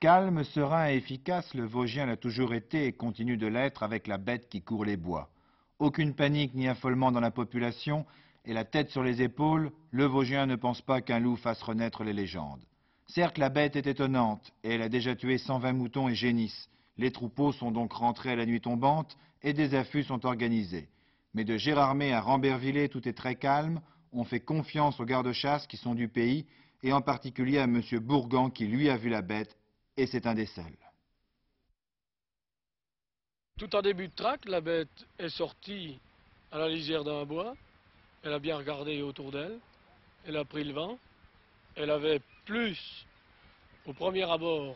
Calme, serein et efficace, le Vosgien l'a toujours été et continue de l'être avec la bête qui court les bois. Aucune panique ni affolement dans la population, et la tête sur les épaules, le Vosgien ne pense pas qu'un loup fasse renaître les légendes. Certes, la bête est étonnante, et elle a déjà tué 120 moutons et génisses. Les troupeaux sont donc rentrés à la nuit tombante, et des affûts sont organisés. Mais de Gérardmer à Rambervillers, tout est très calme, on fait confiance aux gardes-chasse qui sont du pays, et en particulier à M. Bourgan qui lui a vu la bête, et c'est un des seuls. Tout en début de traque, la bête est sortie à la lisière d'un bois. Elle a bien regardé autour d'elle. Elle a pris le vent. Elle avait plus, au premier abord,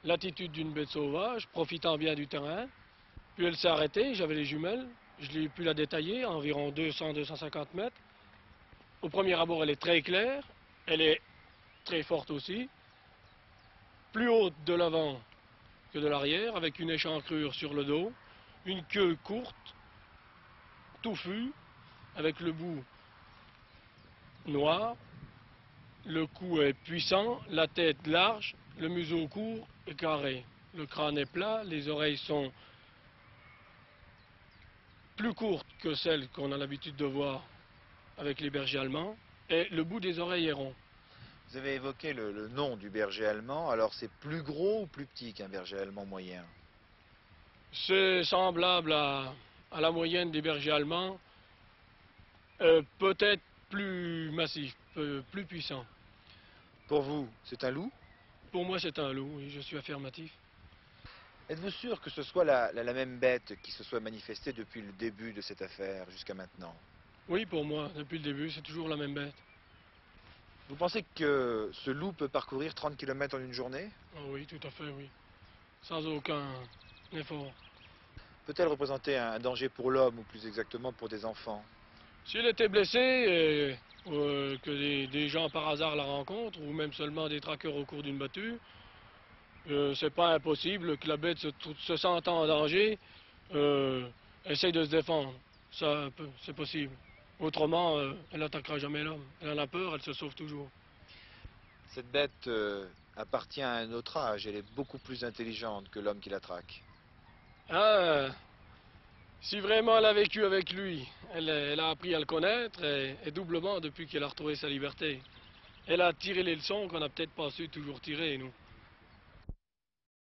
l'attitude d'une bête sauvage, profitant bien du terrain. Puis elle s'est arrêtée, j'avais les jumelles. Je l'ai pu la détailler, à environ 200-250 mètres. Au premier abord, elle est très claire. Elle est très forte aussi. Plus haute de l'avant que de l'arrière, avec une échancrure sur le dos, une queue courte, touffue, avec le bout noir, le cou est puissant, la tête large, le museau court et carré. Le crâne est plat, les oreilles sont plus courtes que celles qu'on a l'habitude de voir avec les bergers allemands, et le bout des oreilles est rond. Vous avez évoqué le nom du berger allemand, alors c'est plus gros ou plus petit qu'un berger allemand moyen? C'est semblable à la moyenne des bergers allemands, peut-être plus massif, plus puissant. Pour vous, c'est un loup? Pour moi, c'est un loup, et je suis affirmatif. Êtes-vous sûr que ce soit la même bête qui se soit manifestée depuis le début de cette affaire jusqu'à maintenant? Oui, pour moi, depuis le début, c'est toujours la même bête. Vous pensez que ce loup peut parcourir 30 km en une journée? Ah oui, tout à fait, oui. Sans aucun effort. Peut-elle représenter un danger pour l'homme, ou plus exactement pour des enfants? S'il était blessé, que des gens par hasard la rencontrent, ou même seulement des traqueurs au cours d'une battue, c'est pas impossible que la bête, se sentant en danger, essaye de se défendre. Ça, c'est possible. Autrement, elle n'attaquera jamais l'homme. Elle en a peur, elle se sauve toujours. Cette bête appartient à un autre âge, elle est beaucoup plus intelligente que l'homme qui la traque. Ah, si vraiment elle a vécu avec lui, elle a appris à le connaître, et doublement depuis qu'elle a retrouvé sa liberté. Elle a tiré les leçons qu'on n'a peut-être pas su toujours tirer, nous.